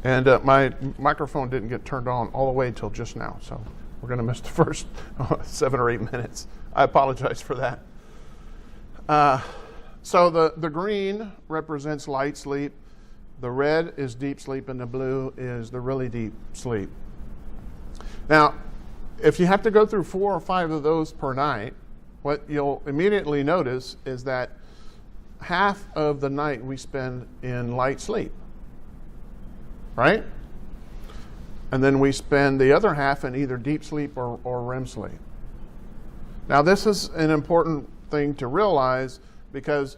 And my microphone didn't get turned on all the way until just now, so we're going to miss the first 7 or 8 minutes. I apologize for that. So the green represents light sleep, the red is deep sleep, and the blue is the really deep sleep. Now, if you have to go through 4 or 5 of those per night, what you'll immediately notice is that half of the night we spend in light sleep, right? And then we spend the other half in either deep sleep or REM sleep. Now, this is an important thing to realize, because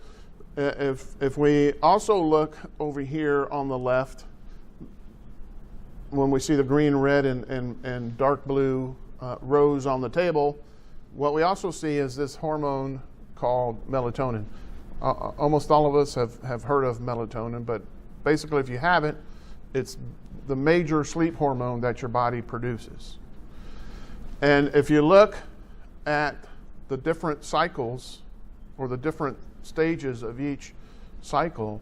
if we also look over here on the left, when we see the green, red, and dark blue rows on the table, what we also see is this hormone called melatonin. Almost all of us have heard of melatonin, but basically if you haven't, it's the major sleep hormone that your body produces. And if you look at the different cycles or the different stages of each cycle,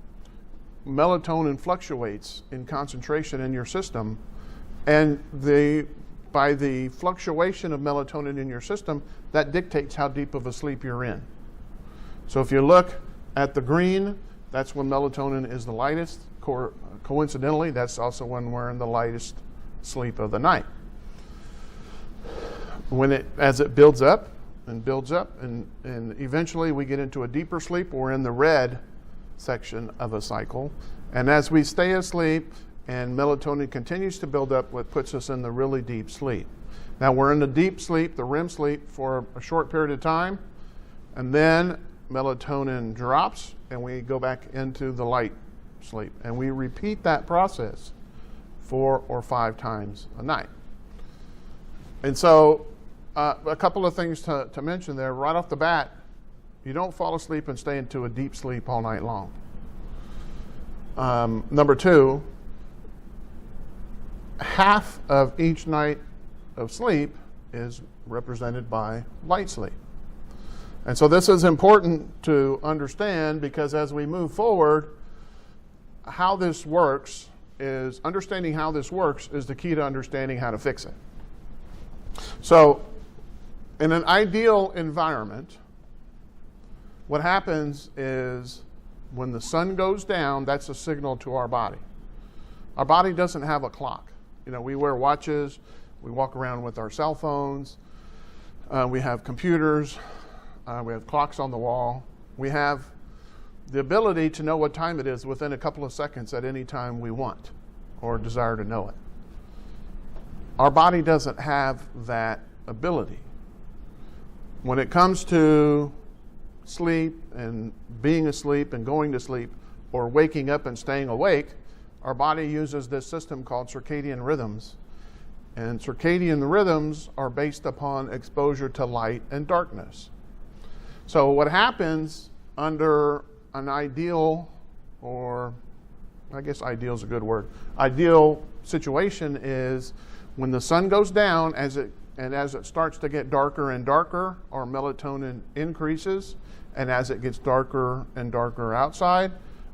melatonin fluctuates in concentration in your system, and by the fluctuation of melatonin in your system, that dictates how deep of a sleep you're in. So if you look at the green, that's when melatonin is the lightest. Coincidentally, that's also when we're in the lightest sleep of the night. As it builds up, and eventually we get into a deeper sleep, we're in the red section of a cycle. And as we stay asleep and melatonin continues to build up, what puts us in the really deep sleep. Now we're in the deep sleep, the REM sleep, for a short period of time, and then melatonin drops and we go back into the light sleep. And we repeat that process 4 or 5 times a night. And so a couple of things to mention there. Right off the bat, you don't fall asleep and stay into a deep sleep all night long. Number 2, half of each night of sleep is represented by light sleep. And so this is important to understand, because as we move forward, understanding how this works is the key to understanding how to fix it. So in an ideal environment, what happens is when the sun goes down, that's a signal to our body. Our body doesn't have a clock. We wear watches, we walk around with our cell phones, we have computers, we have clocks on the wall. We have the ability to know what time it is within a couple of seconds at any time we want or desire to know it. Our body doesn't have that ability. When it comes to sleep and being asleep and going to sleep, or waking up and staying awake, our body uses this system called circadian rhythms. And circadian rhythms are based upon exposure to light and darkness. So what happens under an ideal, or I guess ideal is a good word, ideal situation is when the sun goes down, as it starts to get darker and darker, our melatonin increases, and as it gets darker and darker outside,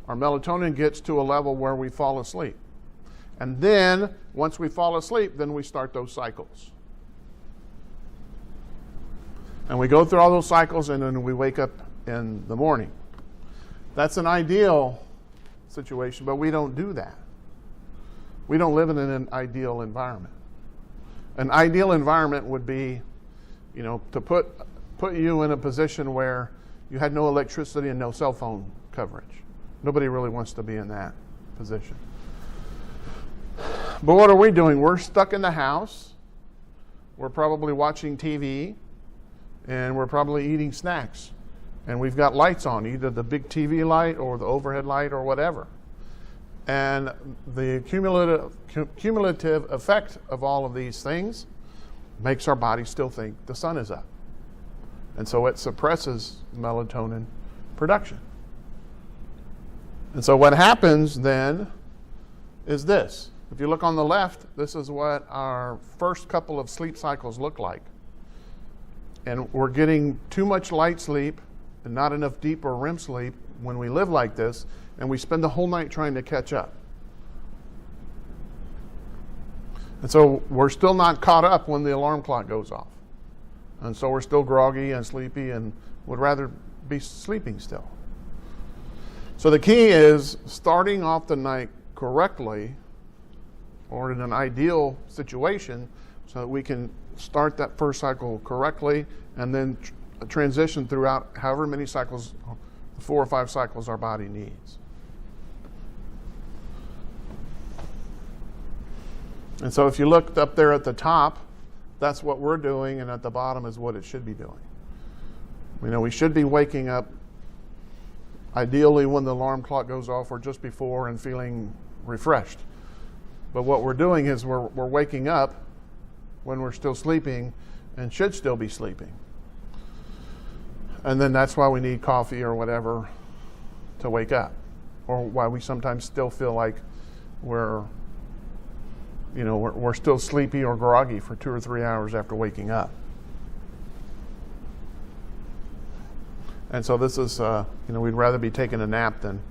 our melatonin gets to a level where we fall asleep. And then, once we fall asleep, then we start those cycles. And we go through all those cycles, and then we wake up in the morning. That's an ideal situation, but we don't do that. We don't live in an ideal environment. An ideal environment would be, to put you in a position where you had no electricity and no cell phone coverage. Nobody really wants to be in that position. But what are we doing? We're stuck in the house. We're probably watching TV, and we're probably eating snacks. And we've got lights on, either the big TV light or the overhead light or whatever. And the cumulative effect of all of these things makes our body still think the sun is up. And so it suppresses melatonin production. And so what happens then is this. If you look on the left, this is what our first couple of sleep cycles look like. And we're getting too much light sleep and not enough deep or REM sleep when we live like this, and we spend the whole night trying to catch up. And so we're still not caught up when the alarm clock goes off. And so we're still groggy and sleepy and would rather be sleeping still. So the key is starting off the night correctly, or in an ideal situation, so that we can start that first cycle correctly and then transition throughout however many cycles, 4 or 5 cycles our body needs. And so if you look up there at the top, that's what we're doing, and at the bottom is what it should be doing. We should be waking up ideally when the alarm clock goes off or just before and feeling refreshed. But what we're doing is we're waking up when we're still sleeping and should still be sleeping. And then that's why we need coffee or whatever to wake up, or why we sometimes still feel like we're still sleepy or groggy for 2 or 3 hours after waking up. And so this is, we'd rather be taking a nap than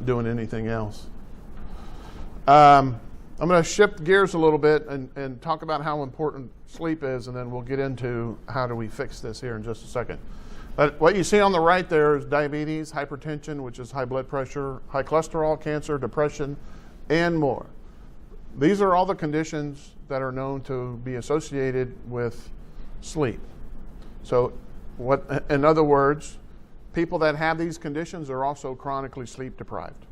doing anything else. I'm going to shift gears a little bit and talk about how important sleep is, and then we'll get into how do we fix this here in just a second. But what you see on the right there is diabetes, hypertension, which is high blood pressure, high cholesterol, cancer, depression, and more. These are all the conditions that are known to be associated with sleep. So in other words, people that have these conditions are also chronically sleep deprived.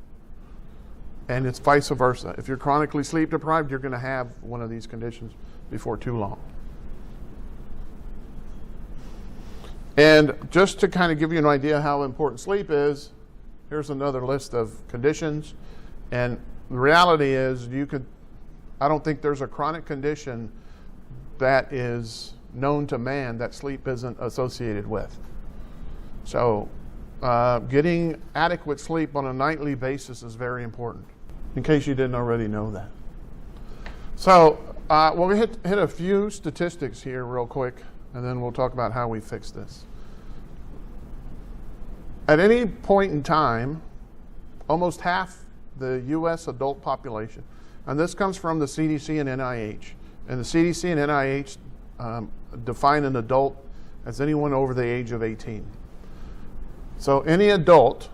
And it's vice versa. If you're chronically sleep deprived, you're going to have one of these conditions before too long. And just to kind of give you an idea how important sleep is, here's another list of conditions. And the reality is I don't think there's a chronic condition that is known to man that sleep isn't associated with. So getting adequate sleep on a nightly basis is very important, in case you didn't already know that. So we'll hit a few statistics here real quick, and then we'll talk about how we fix this. At any point in time, almost half the U.S. adult population, and this comes from the CDC and NIH, and the CDC and NIH define an adult as anyone over the age of 18. So any adult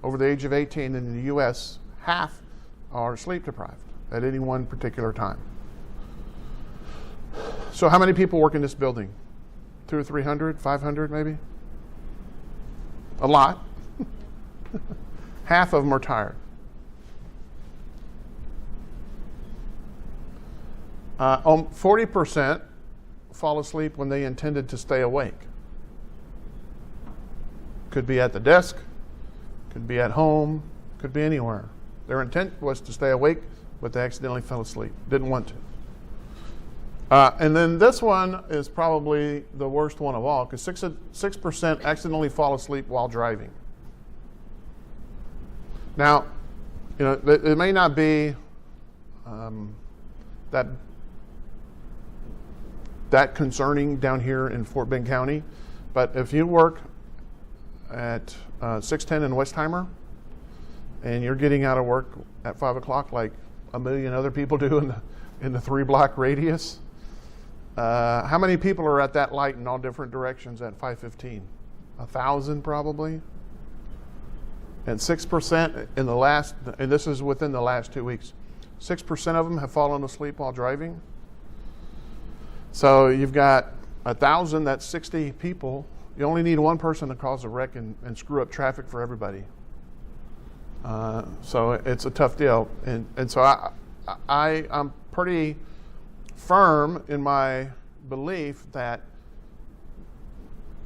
over the age of 18 in the U.S., half are sleep deprived at any one particular time. So how many people work in this building? 200 or 300, 500 maybe? A lot. Half of them are tired. 40% fall asleep when they intended to stay awake. Could be at the desk, could be at home, could be anywhere. Their intent was to stay awake, but they accidentally fell asleep, didn't want to. And then this one is probably the worst one of all, because 6% accidentally fall asleep while driving. Now, it may not be that concerning down here in Fort Bend County, but if you work at 610 in Westheimer and you're getting out of work at 5 o'clock like a million other people do in the 3-block radius, how many people are at that light in all different directions at 5:15? 1,000 probably. And 6% and this is within the last 2 weeks, 6% of them have fallen asleep while driving. So you've got 1,000, that's 60 people. You only need one person to cause a wreck and screw up traffic for everybody. So it's a tough deal. And so I'm pretty firm in my belief that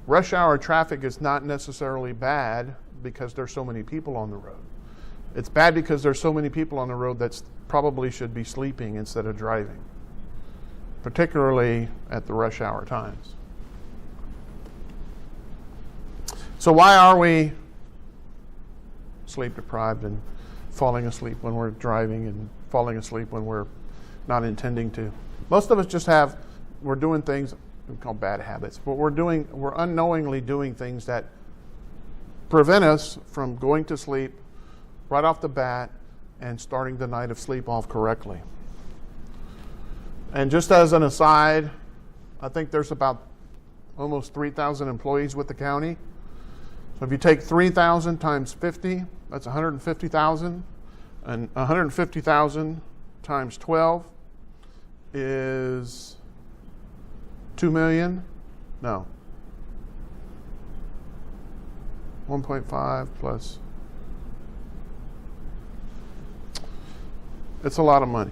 rush hour traffic is not necessarily bad because there's so many people on the road. It's bad because there's so many people on the road that probably should be sleeping instead of driving, particularly at the rush hour times. So why are we sleep deprived and falling asleep when we're driving and falling asleep when we're not intending to? Most of us we're doing things we call bad habits, but we're unknowingly doing things that prevent us from going to sleep right off the bat and starting the night of sleep off correctly. And just as an aside, I think there's about almost 3,000 employees with the county. So if you take 3,000 times 50, that's 150,000. And 150,000 times 12 is 2 million? No. 1.5 plus. It's a lot of money.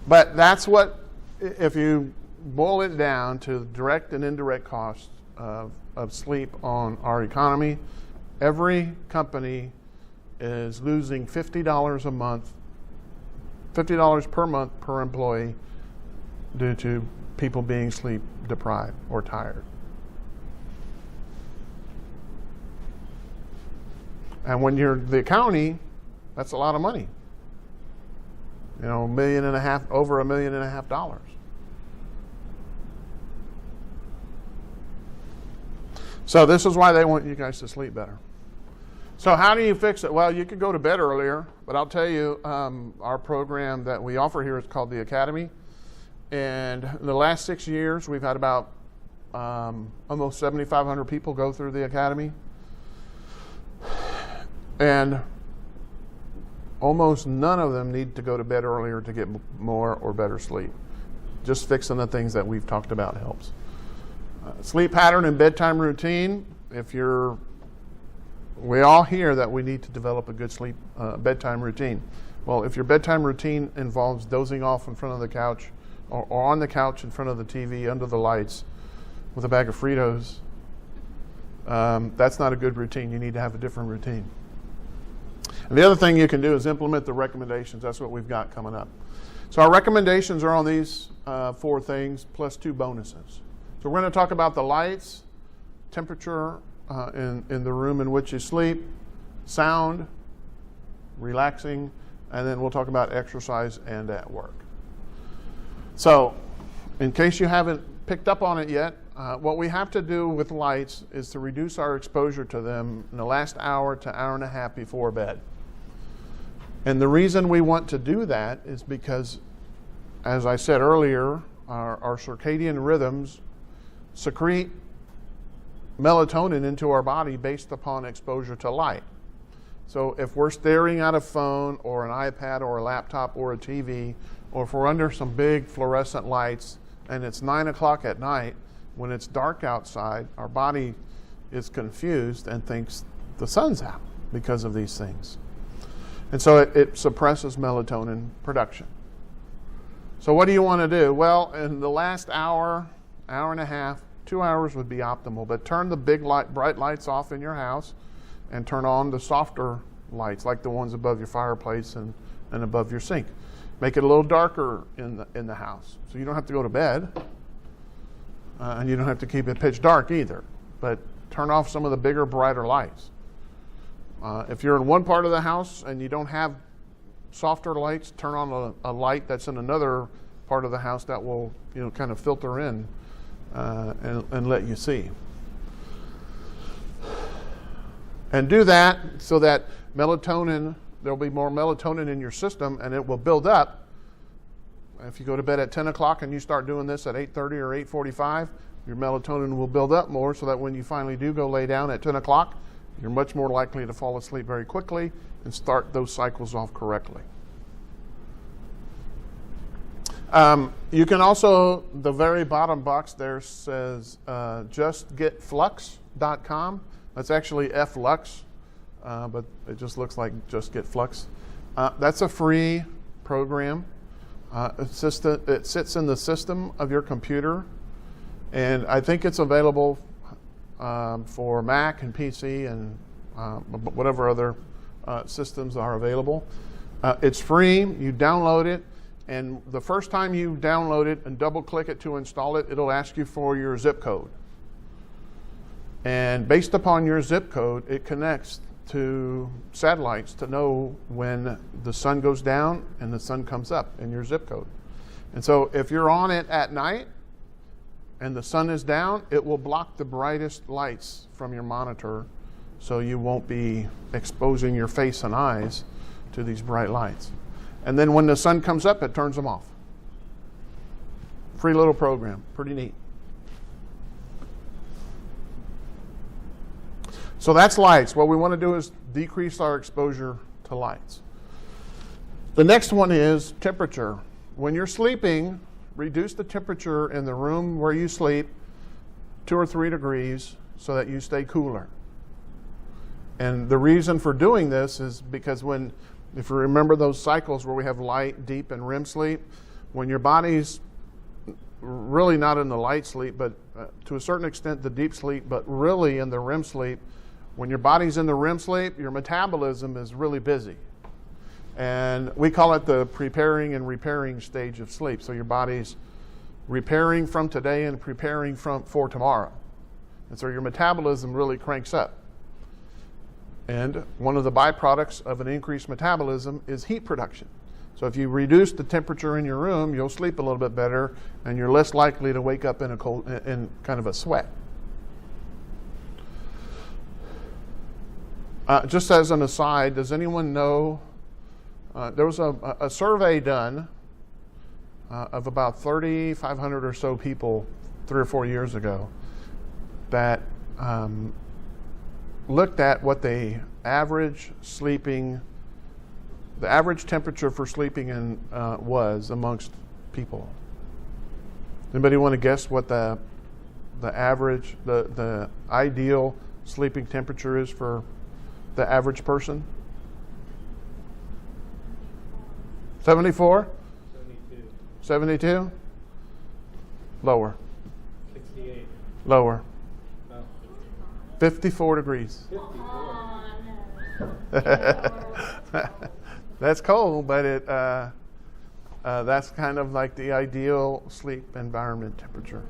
But that's what, if you boil it down to direct and indirect costs of sleep on our economy, every company is losing $50 a month, $50 per month per employee due to people being sleep deprived or tired. And when you're the county, that's a lot of money. You know, over $1.5 million. So this is why they want you guys to sleep better. So how do you fix it? Well, you could go to bed earlier, but I'll tell you, our program that we offer here is called the Academy. And in the last 6 years, we've had about almost 7,500 people go through the Academy. And almost none of them need to go to bed earlier to get more or better sleep. Just fixing the things that we've talked about helps. Sleep pattern and bedtime routine. We all hear that we need to develop a good sleep bedtime routine. Well, if your bedtime routine involves dozing off in front of the couch or on the couch in front of the TV under the lights with a bag of Fritos, that's not a good routine. You need to have a different routine. And the other thing you can do is implement the recommendations. That's what we've got coming up. So our recommendations are on these 4 things plus 2 bonuses. So we're going to talk about the lights, temperature in the room in which you sleep, sound, relaxing, and then we'll talk about exercise and at work. So in case you haven't picked up on it yet, what we have to do with lights is to reduce our exposure to them in the last hour to hour and a half before bed. And the reason we want to do that is because, as I said earlier, our circadian rhythms secrete melatonin into our body based upon exposure to light. So if we're staring at a phone or an iPad or a laptop or a TV, or if we're under some big fluorescent lights and it's 9 o'clock at night, when it's dark outside, our body is confused and thinks the sun's out because of these things. And so it suppresses melatonin production. So what do you want to do? Well, in the last hour, hour and a half, 2 hours would be optimal, but turn the big bright lights off in your house and turn on the softer lights, like the ones above your fireplace and above your sink. Make it a little darker in the house, so you don't have to go to bed, and you don't have to keep it pitch dark either, but turn off some of the bigger, brighter lights. If you're in one part of the house and you don't have softer lights, turn on a light that's in another part of the house that will, kind of filter in and let you see. And do that so that there'll be more melatonin in your system and it will build up. If you go to bed at 10 o'clock and you start doing this at 8:30 or 8:45, your melatonin will build up more so that when you finally do go lay down at 10 o'clock, you're much more likely to fall asleep very quickly and start those cycles off correctly. You can also, the very bottom box there says justgetflux.com. That's actually Flux, but it just looks like Just Get Flux. That's a free program. It sits in the system of your computer, and I think it's available for Mac and PC and whatever other systems are available. It's free. You download it, and the first time you download it and double-click it to install it, it'll ask you for your zip code. And based upon your zip code, it connects to satellites to know when the sun goes down and the sun comes up in your zip code. And so if you're on it at night and the sun is down, it will block the brightest lights from your monitor so you won't be exposing your face and eyes to these bright lights. And then when the sun comes up, it turns them off. Free little program, pretty neat. So that's lights. What we want to do is decrease our exposure to lights. The next one is temperature. When you're sleeping, reduce the temperature in the room where you sleep 2 or 3 degrees so that you stay cooler. And the reason for doing this is because if you remember those cycles where we have light, deep, and REM sleep, when your body's really not in the light sleep, but to a certain extent the deep sleep, but really in the REM sleep, when your body's in the REM sleep, your metabolism is really busy. And we call it the preparing and repairing stage of sleep. So your body's repairing from today and preparing for tomorrow. And so your metabolism really cranks up. And one of the byproducts of an increased metabolism is heat production. So if you reduce the temperature in your room, you'll sleep a little bit better, and you're less likely to wake up in kind of a sweat. Just as an aside, does anyone know, there was a survey done of about 3,500 or so people 3 or 4 years ago that looked at what the average temperature for sleeping in was amongst people. Anybody want to guess what the average, the ideal sleeping temperature is for the average person? 74? 72. 72? Lower. 68. Lower. Oh. 54 degrees. 54. That's cold, but that's kind of like the ideal sleep environment temperature.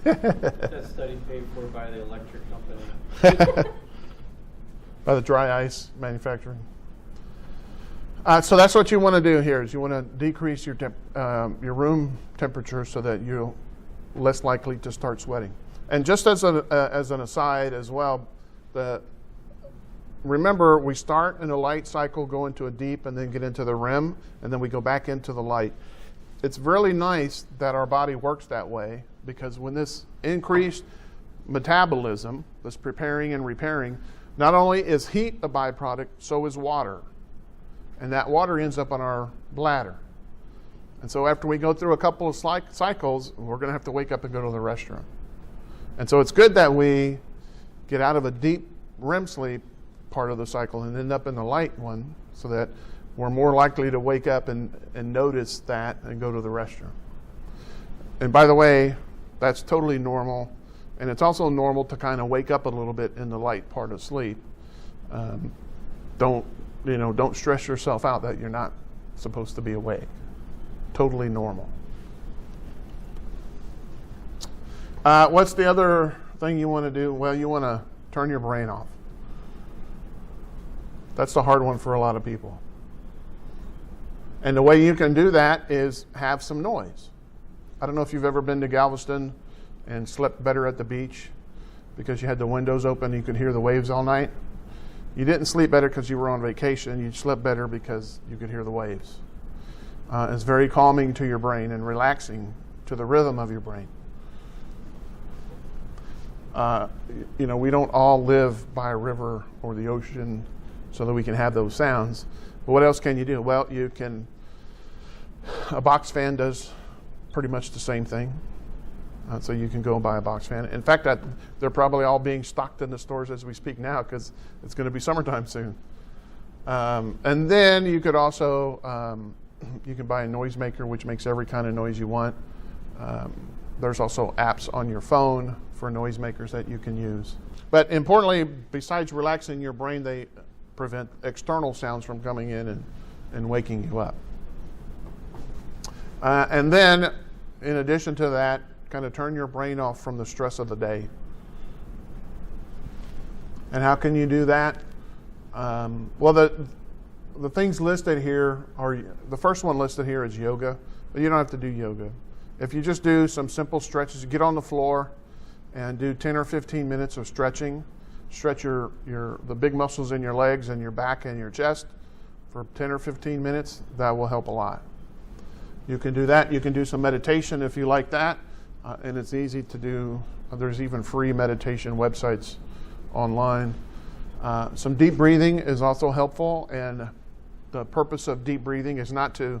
That study paid for by the electric company. By the dry ice manufacturing. So that's what you want to do here, is you want to decrease your room temperature so that you're less likely to start sweating. And just as an aside as well, remember we start in a light cycle, go into a deep, and then get into the REM, and then we go back into the light. It's really nice that our body works that way, because when this increased metabolism, this preparing and repairing, not only is heat a byproduct, so is water. And that water ends up on our bladder. And so after we go through a couple of cycles, we're going to have to wake up and go to the restroom. And so it's good that we get out of a deep REM sleep part of the cycle and end up in the light one, so that we're more likely to wake up and notice that and go to the restroom. And by the way, that's totally normal. And it's also normal to kind of wake up a little bit in the light part of sleep. Don't stress yourself out that you're not supposed to be awake. Totally normal. What's the other thing you want to do? Well, you want to turn your brain off. That's the hard one for a lot of people. And the way you can do that is have some noise. I don't know if you've ever been to Galveston and slept better at the beach because you had the windows open and you could hear the waves all night. You didn't sleep better because you were on vacation. You slept better because you could hear the waves. It's very calming to your brain and relaxing to the rhythm of your brain. We don't all live by a river or the ocean so that we can have those sounds. But what else can you do? Well, a box fan does pretty much the same thing. So you can go and buy a box fan. In fact, they're probably all being stocked in the stores as we speak now, because it's going to be summertime soon. And then you could also, you can buy a noisemaker, which makes every kind of noise you want. There's also apps on your phone for noisemakers that you can use. But importantly, besides relaxing your brain, they prevent external sounds from coming in and waking you up. And then, in addition to that, kind of turn your brain off from the stress of the day. And how can you do that? Well, the things listed here are, the first one listed here is yoga, but you don't have to do yoga. If you just do some simple stretches, you get on the floor and do 10 or 15 minutes of stretching. Stretch the big muscles in your legs and your back and your chest for 10 or 15 minutes, that will help a lot. You can do that. You can do some meditation if you like that, and it's easy to do. There's even free meditation websites online. Some deep breathing is also helpful, and the purpose of deep breathing is not to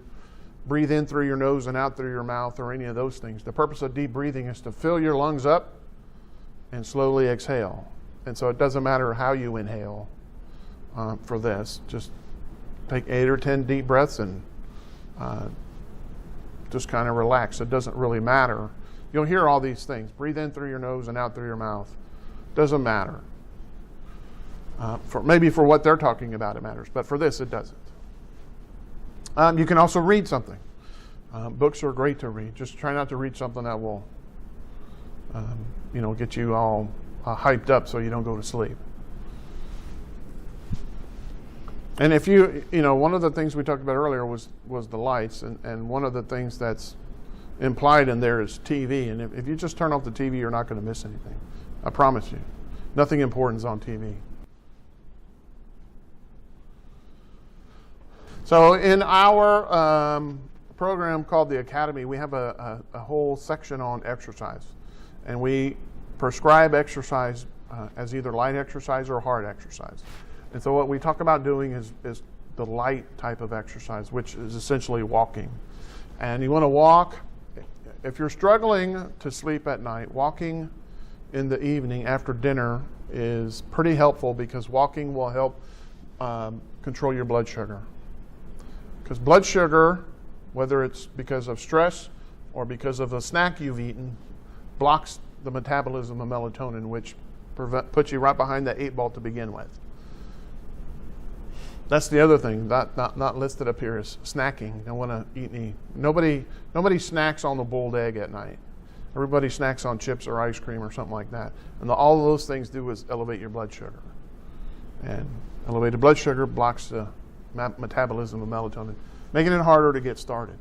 breathe in through your nose and out through your mouth or any of those things. The purpose of deep breathing is to fill your lungs up and slowly exhale. And so it doesn't matter how you inhale for this. Just take 8 or 10 deep breaths and just kind of relax. It doesn't really matter. You'll hear all these things. Breathe in through your nose and out through your mouth. Doesn't matter. Maybe for what they're talking about it matters, but for this it doesn't. You can also read something. Books are great to read. Just try not to read something that will get you all hyped up so you don't go to sleep. And if one of the things we talked about earlier was the lights, and one of the things that's implied in there is TV. And if you just turn off the TV, you're not going to miss anything. I promise you. Nothing important is on TV. So in our program called the Academy, we have a whole section on exercise. And we prescribe exercise as either light exercise or hard exercise. And so what we talk about doing is the light type of exercise, which is essentially walking. And you want to walk. If you're struggling to sleep at night, walking in the evening after dinner is pretty helpful, because walking will help control your blood sugar. Because blood sugar, whether it's because of stress or because of a snack you've eaten, blocks the metabolism of melatonin, which puts you right behind that 8 ball to begin with. That's the other thing, not listed up here, is snacking. You don't want to eat any. Nobody snacks on the boiled egg at night. Everybody snacks on chips or ice cream or something like that. And all of those things do is elevate your blood sugar. And elevated blood sugar blocks the metabolism of melatonin, making it harder to get started.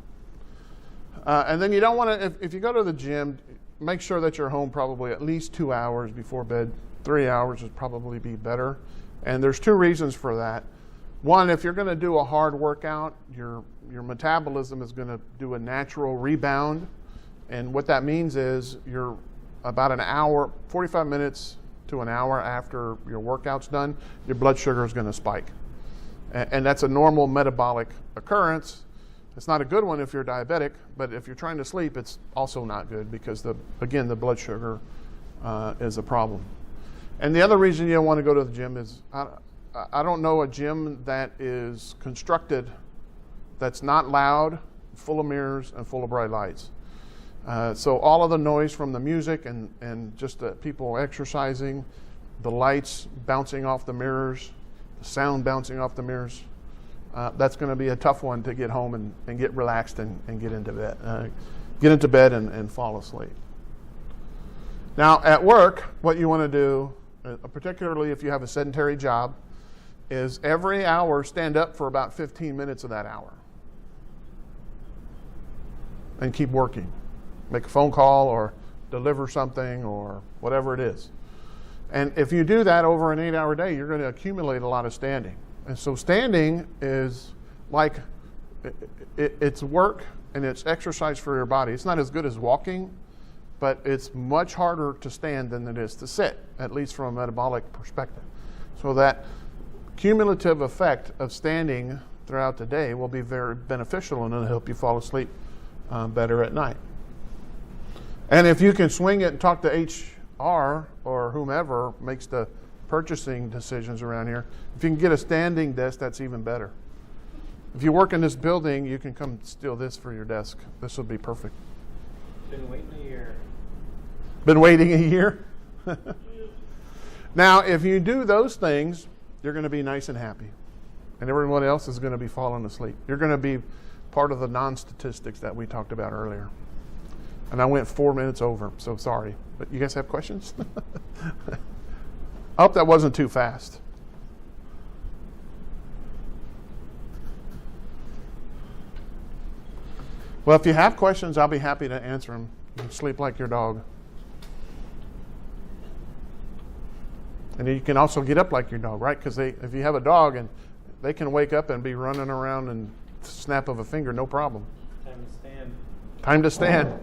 And then you don't want to, if you go to the gym, make sure that you're home probably at least 2 hours before bed. 3 hours would probably be better. And there's 2 reasons for that. One, if you're going to do a hard workout, your metabolism is going to do a natural rebound. And what that means is you're about an hour, 45 minutes to an hour after your workout's done, your blood sugar is going to spike. And that's a normal metabolic occurrence. It's not a good one if you're diabetic, but if you're trying to sleep, it's also not good, because the blood sugar is a problem. And the other reason you don't want to go to the gym is, I don't know a gym that is constructed that's not loud, full of mirrors, and full of bright lights. So all of the noise from the music and just the people exercising, the lights bouncing off the mirrors, the sound bouncing off the mirrors, that's going to be a tough one to get home and get relaxed and get into bed and fall asleep. Now at work, what you want to do, particularly if you have a sedentary job, is every hour stand up for about 15 minutes of that hour and keep working. Make a phone call or deliver something or whatever it is. And if you do that over an 8-hour day, you're going to accumulate a lot of standing. And so standing is like, it's work and it's exercise for your body. It's not as good as walking, but it's much harder to stand than it is to sit, at least from a metabolic perspective. So that cumulative effect of standing throughout the day will be very beneficial, and it'll help you fall asleep better at night. And if you can swing it and talk to HR or whomever makes the purchasing decisions around here, if you can get a standing desk, that's even better. If you work in this building, you can come steal this for your desk. This will be perfect. Been waiting a year. Been waiting a year? Now, if you do those things, you're going to be nice and happy. And everyone else is going to be falling asleep. You're going to be part of the non-statistics that we talked about earlier. And I went 4 minutes over, so sorry. But you guys have questions? I hope that wasn't too fast. Well, if you have questions, I'll be happy to answer them. You sleep like your dog. And you can also get up like your dog, right? Because if you have a dog and they can wake up and be running around and snap of a finger, no problem. Time to stand. Time to stand.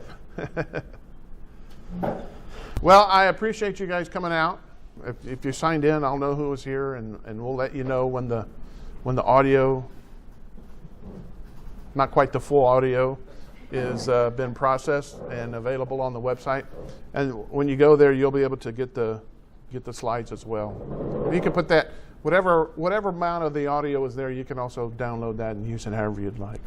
Well, I appreciate you guys coming out. If you signed in, I'll know who was here, and we'll let you know when the audio, not quite the full audio, is been processed and available on the website. And when you go there, you'll be able to get the slides as well. You can put that, whatever amount of the audio is there, you can also download that and use it however you'd like.